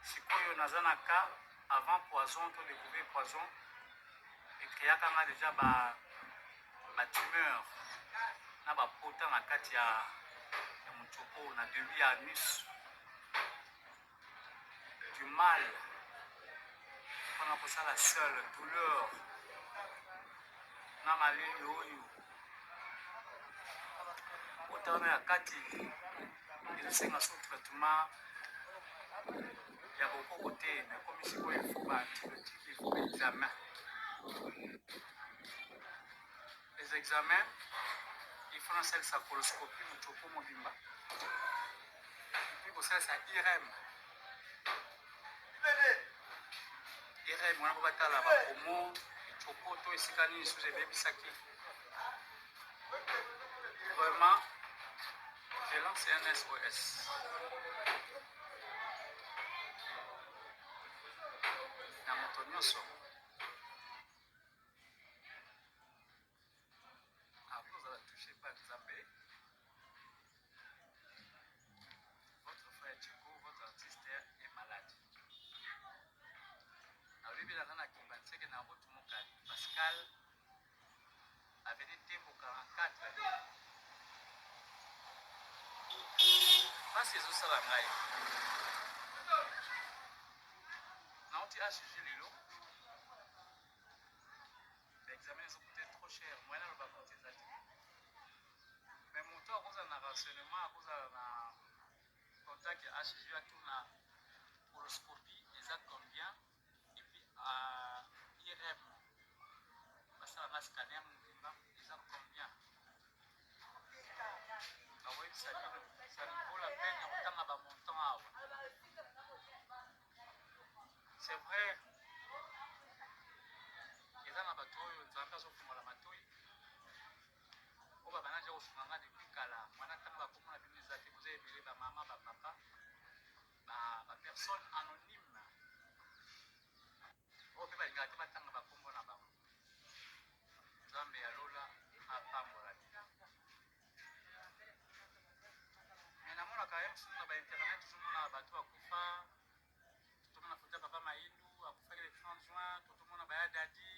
Sikoyo nazanaka avant poison, to découvrir poison, et créaka nga déjà ba tumeur na ba pota na kati ya muchoko na début ya anus. Du mal on a posé la seule douleur na malili oyo otana ya kati ezosenga so traitement ya bokoko te mais comme sikoyo il faut ba antibiotique, il faut examen. Les examens il faut nasalisa coloscopie muchoko mobimba puis kosalisa IRM. IRM wana kobatala bakomo choko to esika nini susu ebebisaki. Vraiment je lance un SOS. Na moto nyonso akozala touché par Nzambe, votre frère Chico, votre artiste est malade. Na olibi na na kimbanseke na botu mokali Pascal avenue Tembo 44 pasi ezosala ngai nauti HG lelo l'examen ezokute trop cher moyen aloba kote eza te mais moto akozala na renseignement akozala na contact ya HG atuna horoscopie eza combien et puis IRM basala na scanner mobimba eza combien akoyebisa bino ça ne vaut la peine ya kotanga bamontant awa. C'est vrai eza na bato oyo nzambe azofungola matoi oyo babanaja kosunga nga depuis kala mwana ntango bakomona bino eza te boza ebele bamama bapapa bapersone anonyme oyo mpe balingaka te batanga bakombo na bango. Nzambe ya lola apambola me namonaka ye mosusu na bainternet tozomona bato bakufa totomona foto ya papa Mayindu akufaki le 30 juin totomona bayadadi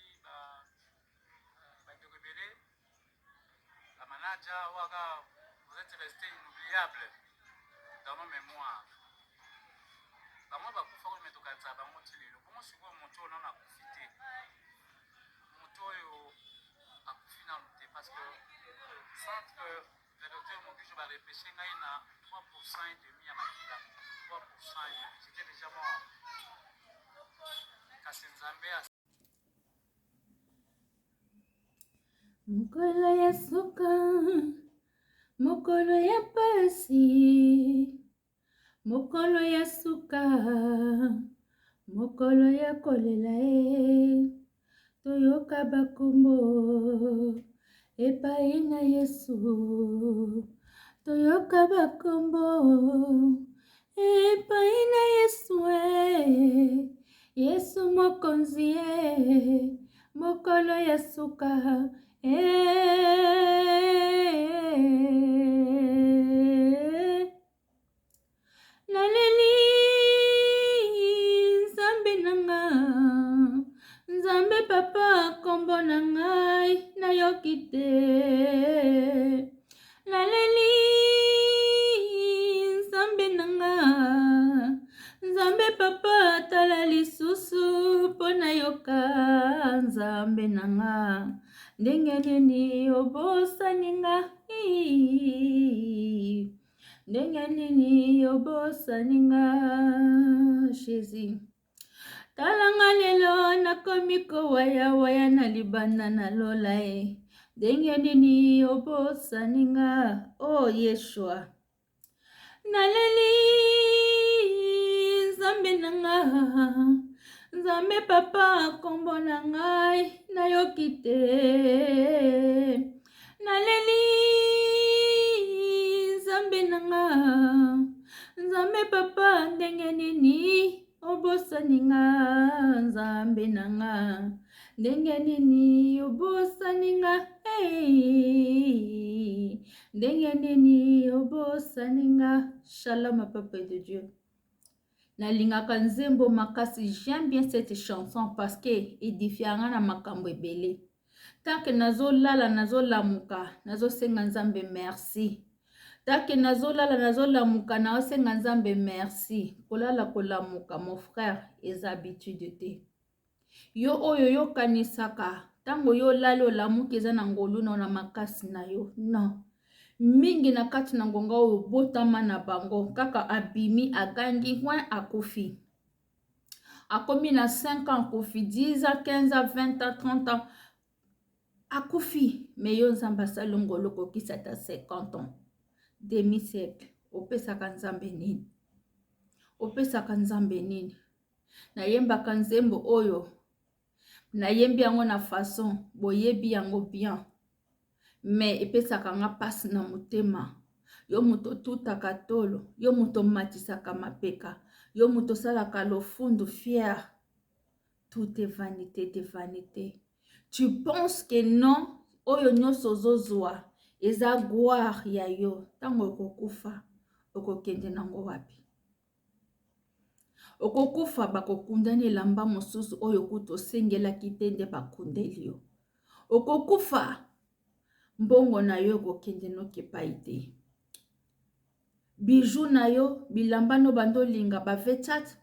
bandeko ebele bamanaja waka vous êtes resté inoubliable dans nos mémoires. Bango bakufa oyo me tokanisa bango ti lelo bongo sikoyo moto oyo nano akufi te moto oyo akufi nano te parce que centre le docteur Mokijo barepeshe ngai na 3% et demi ya makila 3% j'étais déjà mort kasi nzambe mokolo ya suka mokolo ya pasi mokolo ya suka mokolo ya kolela toyoka bakombo epai na Yesu toyoka bakombo epai na Yesu Yesu mokonzi mokolo ya suka naleli nzambe nanga nzambe papa kombo na ngai nayoki te naleli nzambe nanga nzambe papa tala lisusu mpo nayoka nzambe nanga ndenge nini obosaninga ndenge nini obosaninga Jésus talanga lelo nakomi kowayawaya na libanda na lola ndenge nini obosaninga Yeshua naleli nzambe nanga nzambe papa kombo na ngai nayoki te naleli nzambe nanga nzambe papa ndenge nini obosaninga nzambe nanga ndenge nini obosaninga ndenge nini obosaninga. Shalom papa de Dieu Nalingaka nzembo makasi. J'aime bien cette chanson parce que edifianga na makambo ebele. Tant que nazolala nazolamuka nazosenga nzambe merci. Tant que nazolala nazolamuka naosenga nzambe merci. Kolala kolamuka mon frère eza habitude te. Yo oyo yo kanisaka tango yo lalo olamuki eza na ngolu na makasi na yo. Non. Mingi na kati na ngonga oyo botama na bango kaka abimi agangi wan akufi. Akomi na 5 ans akufi, 10 ans, 15 ans, 20 ans, 30 ans akufi. Me yo nzambe asali ngolo kokisa ta 50 ans. Demi siècle. Opesaka nzambe nini? Opesaka nzambe nini? Nayembaka nzembo oyo. Nayembi yango na façon boyebi yango bien. Mais epesaka nga pasi na motema. Yo muto tutaka tolo. Yo muto matisaka mapeka. Yo muto salaka lofundu fier. Tout est vanité de vanité. Tu penses que non? Oyo nyonso zozwa. Eza gloire ya yo. Tango okokufa. Okokende nango wapi? Okokufa bakokundani elamba mosusu oyo kuto sengela kitende bakundeli yo. Okokufa. Mbongo na yo kokende nokepai te. Bijou na yo, bilamba no bando linga, ba V4,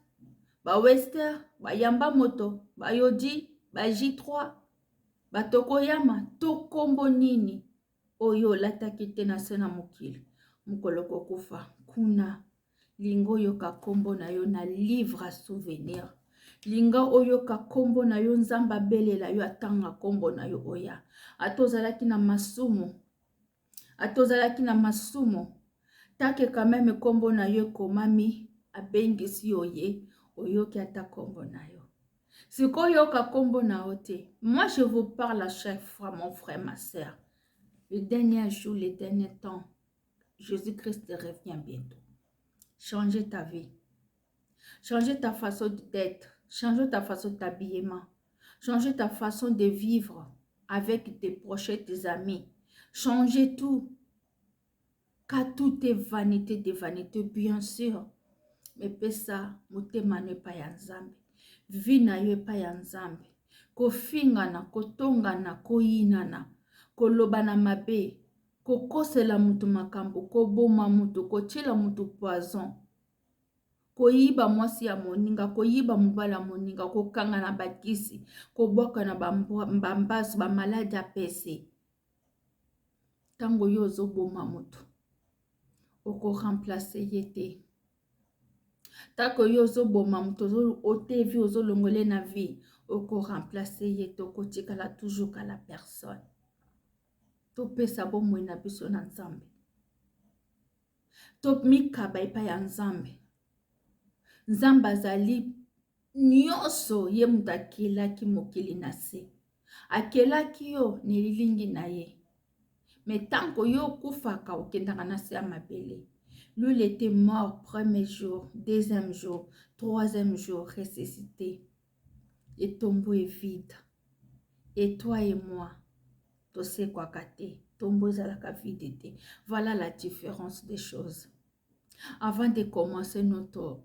ba Wester, ba Yamba Moto, ba Yodi, ba J3, ba Tokoyama, tokombo nini. Oyo lataki te na sena mokili. Mukolo kokufa. Kuna. Linga oyo kakombo na yo na livre à souvenir. Linga oyo kakombo na yo nzamba belela yo atanga kombo na yo oya. Atozalaki na masumu. Atozalaki na masumu. Take quand même kombo na yo komami. Abengisi oye. Oyoki ata kombo na yo. Sikoyo ka kombo na ote. Moi je vous parle à chaque fois mon frère, ma soeur. Le dernier jour, le dernier temps. Jésus-Christ revient bientôt. Changez ta vie. Changez ta façon d'être. Changez ta façon d'habillement. Changez ta façon de vivre avec tes proches, tes amis. Changez tout. Car tout est vanité de vanité, bien sûr. Mais pesa, motema ne pa ya nzambe. Vina yo pa ya nzambe. Kofingana, kotongana, koyinana, kolobana mabe, kokosela mutu makambo, koboma mutu, kotiela mutu poison. Koyiba mwasi ya moninga, koyiba mubala moninga, kokanga na bakisi, kobwaka na bambasu, bamaladi ya pese. Tango yo ozoboma mutu, oko remplace yete. Tango yo ozoboma mutu, otevi ozolongole na vie, oko remplace yete, oko tikala toujours ka la personne. Topesa bomoi na biso na nzambe. Top mikaba epa ya nzambe. Nzambe azali nyonso ye mutu akelaki mokili na se. Akelaki yo nelilingi na ye. Mais tango yo kufaka okendaka na se ya mabele. Lui il était mort premier jour, deuxième jour, troisième jour, ressuscité. Et tombeau est vide. Et toi et moi, tu sais quoi kate, tombeau ezalaka vide te. Voilà la différence des choses. Avant de commencer notre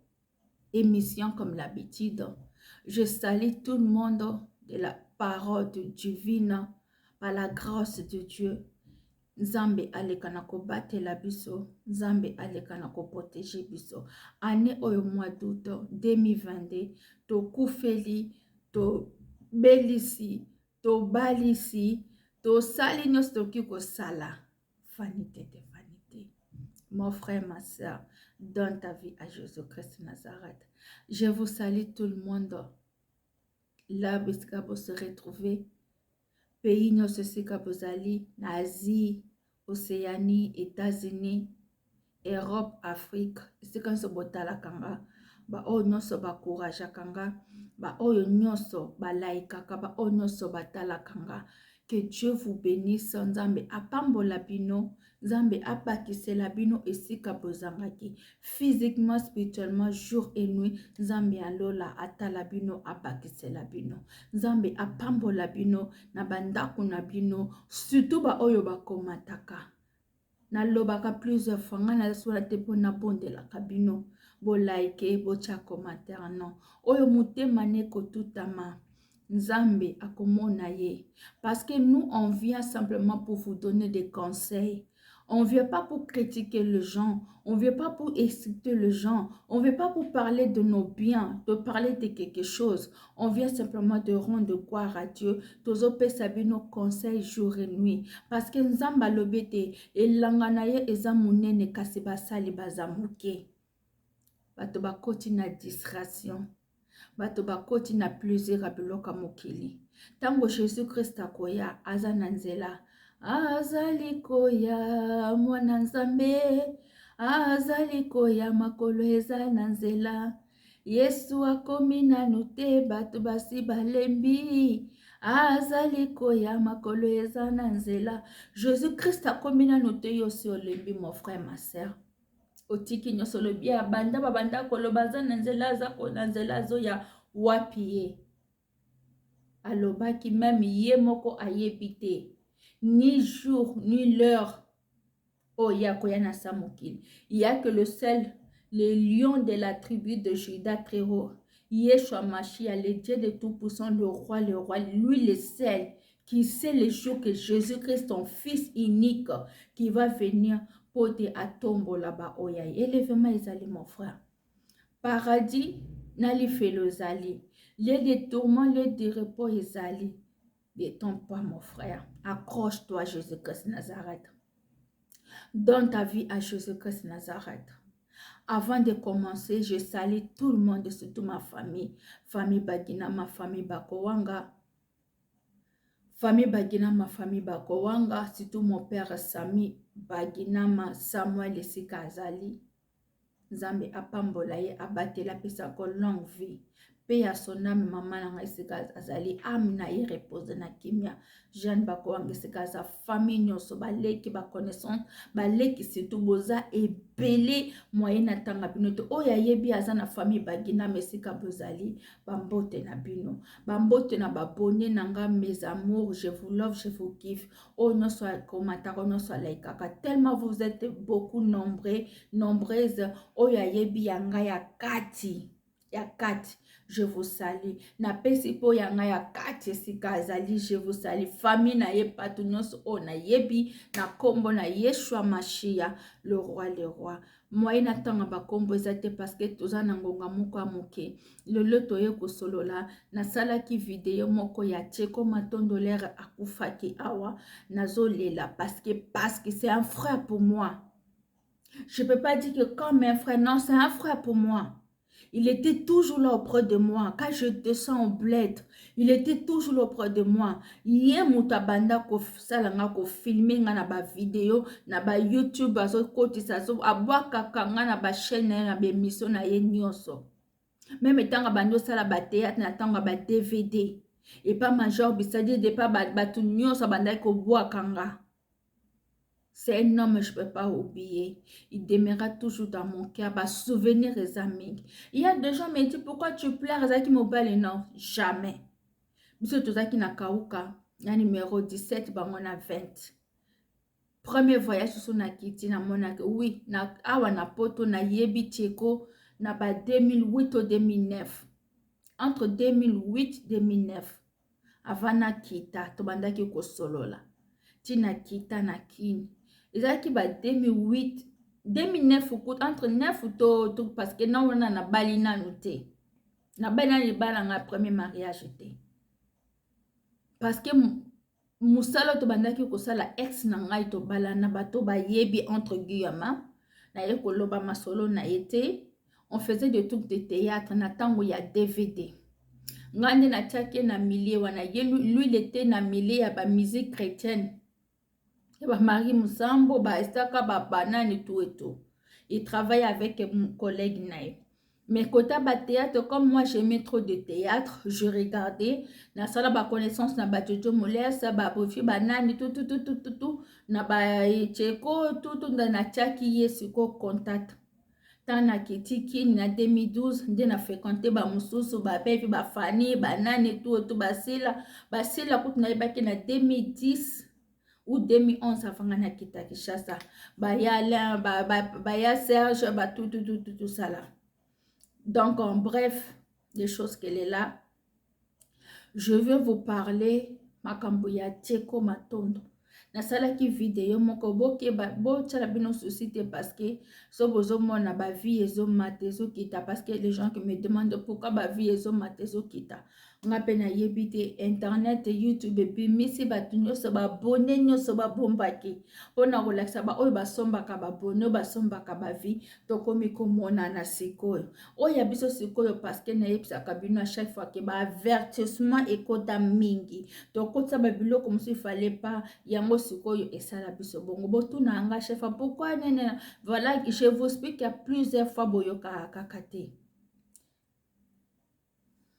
émission comme l'habitude, je salue tout le monde de la parole divine par la grâce de Dieu. Nzambe aleka na kobatela biso, Nzambe aleka na protéger biso. Année oyo mois d'août 2022, to kufeli, to belisi, to balisi, to sali nyos to kiko sala. Vanité de vanité. Mon frère, ma soeur, donne ta vie à Jésus-Christ de Nazareth. Je vous salue tout le monde. Là, vous se retrouver. Pays nyos sika bozali, Asie, Océanie, États-Unis, Europe, Afrique. Sika nso botala kanga. Ba o nyonso ba courage kanga. Ba o nyonso ba laikaka. Ba o nyonso batala kanga. Que Dieu vous bénisse. Nzambe apambola bino. Nzambe apakisela bino esika bozangaki. Physiquement, spirituellement, jour et nuit. Nzambe alola atala bino apakisela bino. Nzambe apambola bino na bandaku na bino. Surtout ba oyo bakomataka. Nalobaka plusieurs fois nga na sola te pona bondela kabino. bo like, bo tia commentaire non. Oyo mutema neko tutama. Nzambe akomona ye. Parce que nous, on vient simplement pour vous donner des conseils. On ne vient pas pour critiquer les gens. On ne vient pas pour exciter les gens. On ne vient pas pour parler de nos biens, de parler de quelque chose. On vient simplement de rendre gloire à Dieu. Tozo pe sabi nos conseils jour et nuit. Parce que nzamba lobete et langanaye eza munene kasi basali bazamuke. Bato bakoti na distraction. Bato bakoti na plaisir abiloka mokili. Tango Jésus Christ akoya aza na nzela. Azali koya mwana nzambe. Azali koya makolo eza na nzela. Yesu akomi nanu te bato basi balembi. Azali koya makolo eza na nzela. Jésus Christ akomi nanu te yo si olembi mon frère ma sœur. Otiki nyoso lobi ya banda babanda koloba za na nzela za ko na nzela zo ya wapi ye. Alobaki même ye moko ayebi te ni jour ni l'heure oya koya na samokili. Il y a que le seul, le lion de la tribu de Juda très haut, Yeshua Mashiach, le Dieu de Tout-Puissant, le roi, lui le seul qui sait le jour que Jésus-Christ, ton fils unique, qui va venir pour te atombo là-bas oya. Élèvement ezali mon frère. Paradis nali felo zali. Les de tourments, les de repos ezali. Détends pas mon frère. Accroche-toi Jésus-Christ Nazareth. Donne ta vie à Jésus-Christ Nazareth. Avant de commencer, je salue tout le monde, surtout ma famille. Famille Bagina, ma famille Bakowanga. Famille Baginama, famille Bakowanga, surtout mon père Sami Baginama, Samuel Esika Azali. Nzambe apambola ye abatela pesa ko longue vie. Paix à son âme, maman nanga Esika Azali, âme na ye repose na kimia. Jeanne Bakowanga Esika sa famille nyoso baleki ba connaissance, baleki surtout boza ebele moyen na tanga binoto. Oya yebi aza na famille Baginama Esika bozali, bambote na bino. Bambote na babone nanga mes amours, je vous love, je vous kiffe. Oh non soit commentaire, non soit like. Tellement vous êtes beaucoup nombreuses. Oya yebi yanga ya kati. Ya kati, je vous salue. Na pesi po yanga ya kati sika azali, je vous salue. Famille na ye patu nyonso o na yebi na kombo na Yeshua Mashiach, le roi. Moi na tanga ba kombo ezate parce que toza na ngonga moko amoke. Lelo toye ko solola na sala ki video moko ya Tcheko Matondolere akufaki awa nazolela parce que c'est un frère pour moi. Je peux pas dire que comme un frère, non, c'est un frère pour moi. Il était toujours là auprès de moi. Quand je descends au bled, il était toujours là auprès de moi. Hier, mutabanda ko salanga ko filmer na ba vidéo, na ba YouTube, azo koti sazo, abwaka kanga na ba chaîne na ba émission na ye nyonso. Même tanga bando sala ba théâtre na tanga ba DVD. Et pas major bisadi de pas ba tout nyonso banda ko bwakanga. C'est un homme, je ne peux pas oublier. Il demeurera toujours dans mon cœur. Va souvenir les amis. Il y a des gens qui me disent pourquoi tu pleures. Zaki mobile non, jamais. Monsieur Tozaki Nakauka, na numéro 17, bah on a 20. Premier voyage sur Nakiti na monaka. Oui, na awa na poto na yebi Tcheko na ba 2008 au 2009. Entre 2008 et 2009. Avant na kita, tobandaki ko solola. Tina kita na kini. Ezaki ba 2008, 2009 entre 9 ou parce que non on a bali na noté. Na bali na libala nga premier mariage té. Parce que musala to bandaki ko sala ex na ngai to bala na bato ba yebi entre guillemets na ye ko loba masolo na été. On faisait des trucs de théâtre na tango ya DVD. Ngande na tchake na milieu wana lui il était na milieu ya ba musique chrétienne. Marie Moussambo, Estaka, Banane, tout et tout. Il travaille avec mon collègue Naï. Mais côté théâtre, comme moi j'aimais trop de théâtre, je regardais. Na sala ba connaissance na ba Jojo Moller, sa ba Bofi, Banane, tout. Na ba Tcheko, tout, na tchaki yesiko contact. Tana kitiki na 2012, nde na fréquenté ba mususu, ba bevi, ba Fanny, Banane, tout, basila kuti na ibaki na 2010. Ou 2011 avant na kita Kishasa ba ya Serge ba tout ça là Donc, en bref, des choses qu'elle est là. Je vais vous parler makambo ya Tieko Matondo. Nasalaki video moko botiala bino souci te parce que so bozomona ba vie ezomata ezokita parce que les gens qui me demandent pourquoi ba vie ezomata ezokita. Nga pe nayebi te internet YouTube ebimisi bato nyonso babone nyonso babombaki mpona kolakisa ba oyo basombaka babone oyo basombaka bavi tokomi komona na sikoyo oyo ya biso sikoyo parce que nayebisaka bino à chaque fois ke baavertissement ekota mingi tokotisa babiloko mosusu ifale pa yango sikoyo esala biso bongo botuna anga chefa pourquoi nene voilà je vous explique ya plusieurs fois boyokaka kaka te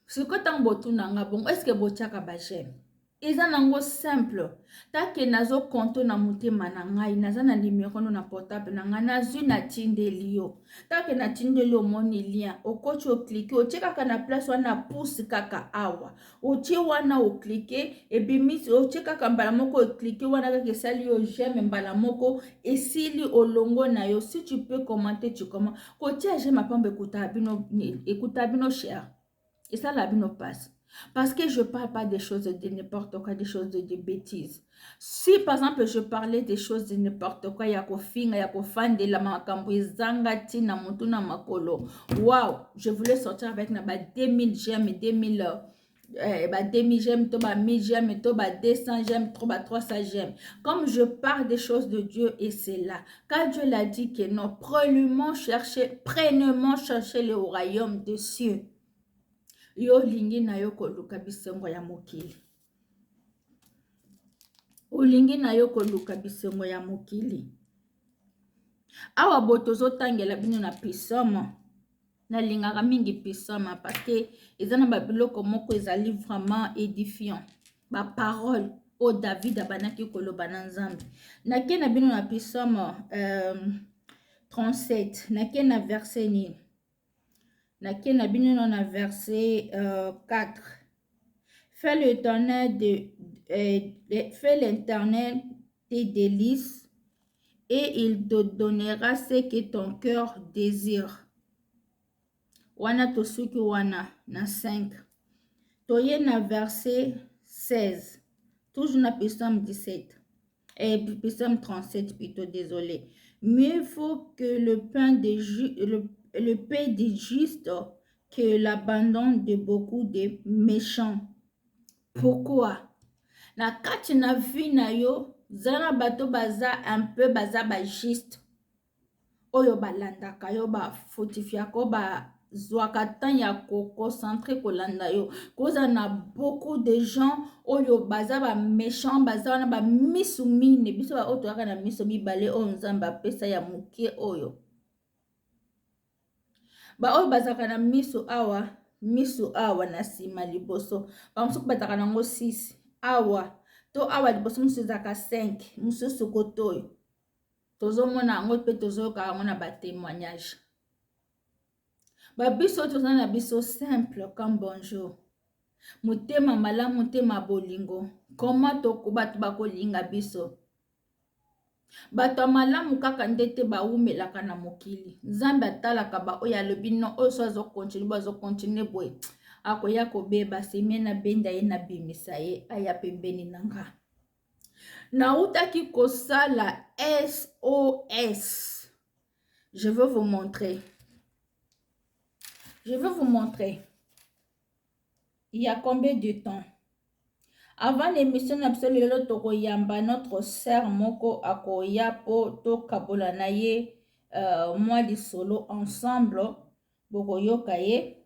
sikoyo ntango botuna anga bongo eske botiaka bajeme eza nango simple take nazo konto na motema na ngai naza na nimero no na portable na ngai nazwi natindeli yo take natindeli omoni lien okoti oklike otie kaka na place wana pouce kaka awa otie wana oklike ebimisi otie kaka mbala moko oklike wana kaka esali yo j'aime mbala moko esili olongo na yo si tu peux commenter tu commentes kotia j'aime apambo ekuta bino cher esala bino passe. Parce que je ne parle pas des choses de n'importe quoi, des choses de bêtises. Si par exemple je parlais des choses de n'importe quoi, yako finga, yako fan de la makambo izanga tina mutuna makolo. Wow, je voulais sortir avec na ba 2000 j'aime 2000 2000 j'aime, to ba 1000 j'aime, to ba 200 j'aime, to ba 300 j'aime. Comme je parle des choses de Dieu et c'est là. Quand Dieu l'a dit que non, prenons chercher le royaume des cieux. Yo lingi na yo koluka bisengo ya mokili. Olingi na yo koluka bisengo ya mokili. Awa botozo tangela bino na pisoma. Na lingaka mingi pisoma parce que ezana ba biloko moko ezali vraiment édifiant. Ba parole o David abanaki koloba na Nzambe. Na kena bino na pisoma 37. Na kena verset ni. Nakena bino na verset 4. Fais l'Éternel tes délices et il te donnera ce que ton cœur désire. Wana tosuki wana na 5. Toye na verset 16. Toujours na psaume 17. Psaume 37 plutôt, désolé. Mieux vaut que le pain des justes que l'abandon de beaucoup de méchants. Pourquoi? Na kati na vie na yo, zana bato baza un peu baza ba juste. Oyo balandaka yo ba fotifiako ba zwaka tan ya ko concentré kolanda yo. Koza na beaucoup de gens oyo baza ba méchants, baza wana ba misu mine, biso ba oto aka na miso mibale oyo Nzambe apesa ya mokie oyo. Ba oyo bazaka na miso awa na sima liboso bamusuku bataka nango 6 awa to awa liboso mususu ezaka 5 mususu kotoyo tozomona yango mpe tozoyoka yango na batémoignage babiso toza na biso simple comme bonjour motema malamu motema bolingo koma bato bakolinga biso bato malamu kaka ndete baumelaka na mokili Nzambe atalaka ba oyo alobi no oyo so azokontinue boye akoya kobeba semie na benda ye na bimisa ye aya pembeni na nga nautaki kosala SOS. Je veux vous montrer il y a combien de temps. Avant l'émission absolument tokoyamba notre sœur moko akoya po to kabola na ye moi di solo ensemble bokoyoka ye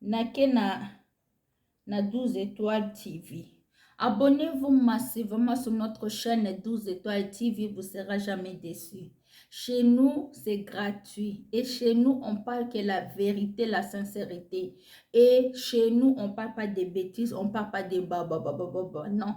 nake na 12 étoiles TV. Abonnez-vous massivement sur notre chaîne 12 étoiles TV, vous ne serez jamais déçus. Chez nous, c'est gratuit. Et chez nous, on parle que la vérité, la sincérité. Et chez nous, on ne parle pas de bêtises, on ne parle pas de non.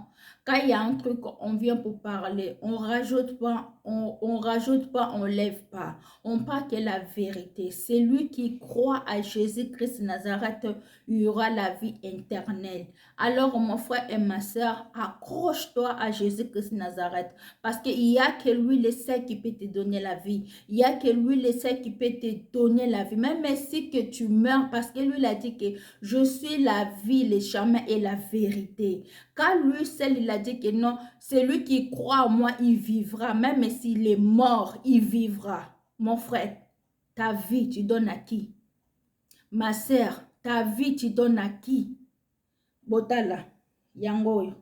Quand il y a un truc, on vient pour parler. On rajoute pas, on rajoute pas, on lève pas. On parle que la vérité. C'est lui qui croit à Jésus-Christ Nazareth, il y aura la vie éternelle. Alors, mon frère et ma soeur, accroche-toi à Jésus-Christ Nazareth. Parce qu'il y a que lui, le seul qui peut te donner la vie. Il y a que lui, le seul qui peut te donner la vie. Même si que tu meurs, parce que lui, il a dit que je suis la vie, le chemin et la vérité. Quand lui seul, il a dit que non, celui qui croit en moi, il vivra. Même s'il est mort, il vivra. Mon frère, ta vie, tu donnes à qui? Ma sœur, ta vie, tu donnes à qui? Botala, yangoyo,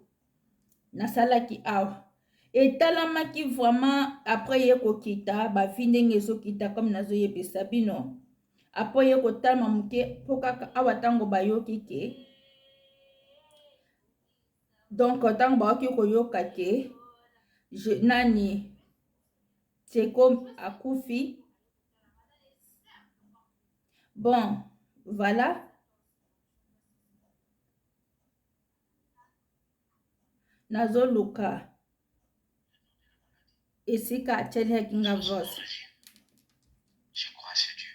nasalaki awa. Et talamaki vraiment, après yeko kita, ba vindenge so kita, comme nazo yebe sabino. Après yeko talma muke, poka awa tango bayoki ke. Donc, tant que koyoka ke, nani, c'est comme akufi. Bon, voilà. Nazo luka. Et si ka tchele kinga vos. Je crois sur Dieu.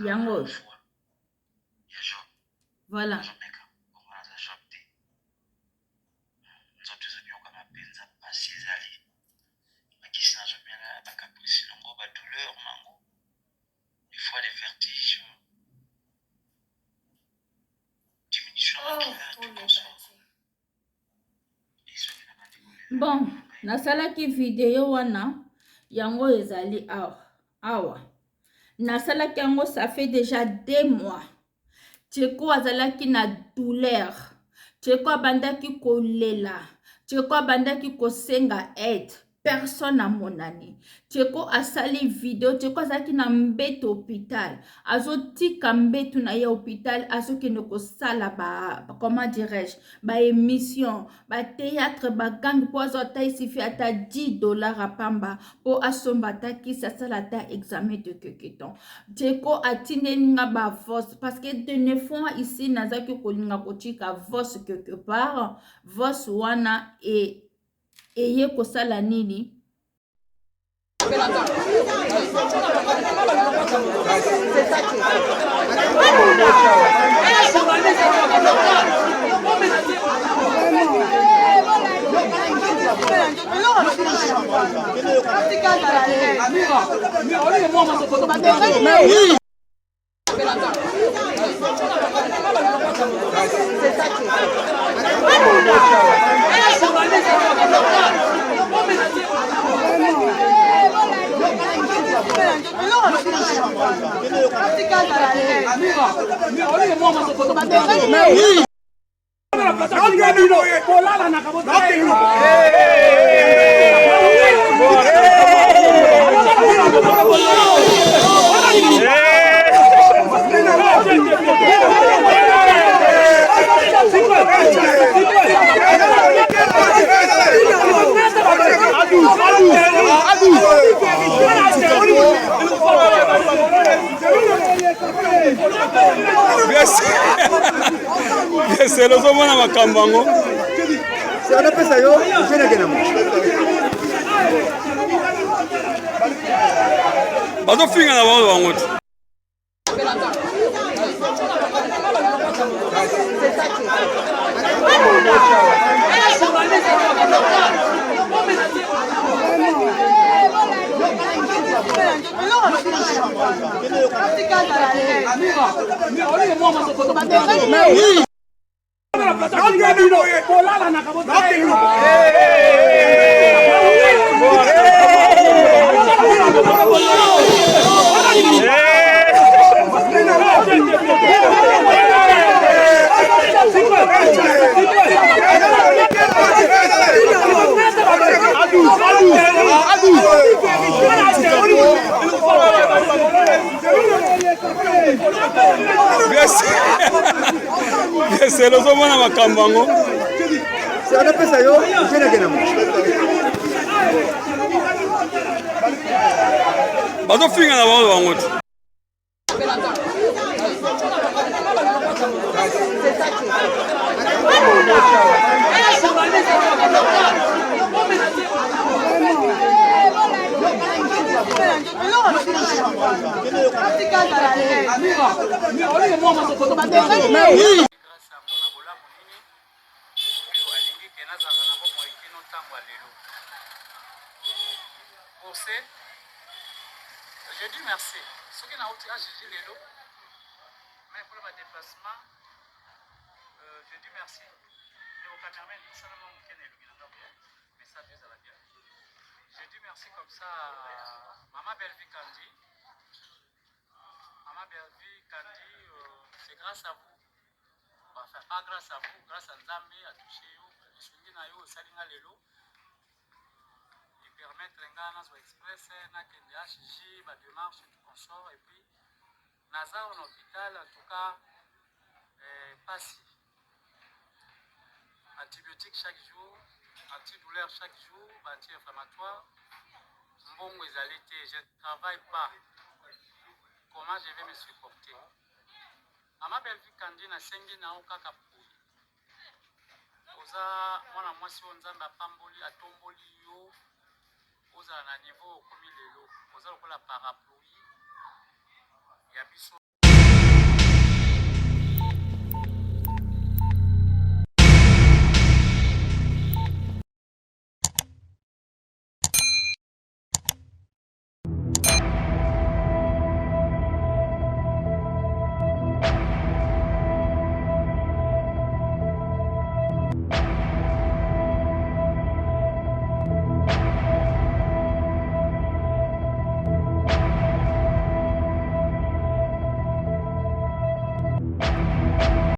Yango. Voilà. Bon, nasalaki video wana yango ezali awa. Nasalaki yango ça fait déjà 2 mois. Tcheko azalaki na douleur. Tcheko abandaki kolela. Tcheko abandaki kosenga aide. Personne à mon année. Tcheko asali video. Tcheko azalaki na mbeto hôpital. Azo tika mbeto na ye hôpital. Azo kene kosala comment dirais-je, ba émission, ba théâtre, ba gang po azo ata isifi ata $10 à pamba po asomba taki sasala ta examen de keketon. Tcheko atindeni nga ba vos parce que de fois ici nazaki kolinga kotika vos quelque part. Vos wana eye kosala nini? C'est le moment à ma cambango. C'est un peu ça, yo. Je n'ai rien à moi. Bato finga na bango bango. C'est le moment à ma cambango. C'est un peu ça, yo. Je n'ai rien à moi. Bato finga na bango bango. Pour ce, je dis merci. Ce qui n'a pas été HG Lelo, mais pour le déplacement, je dis merci. Et au cameraman, tout ça, mais ça, Dieu, ça va bien. Je dis merci comme ça à Maman Belvi Kandi. Maman Belvi Kandi, c'est grâce à vous. Enfin, pas grâce à vous, grâce à Nzambe, à toucher vous. Je suis venu à vous, Salinga Lelo. Et permettre Ngana soit express, na kende HG, ma démarche, tout consort. Et puis, Naza en hôpital, en tout cas, pas si. Antibiotiques chaque jour, antidouleur chaque jour, anti-inflammatoire. Mbongo ezalité, je ne travaille pas. Comment je vais me supporter? Mama Belvi Kandi na sengi na okaka pui. Oza mwana mwasi o Nzambe apamboli atomboli yo. Oza na niveau okomi lelo. Oza lokola parapluie.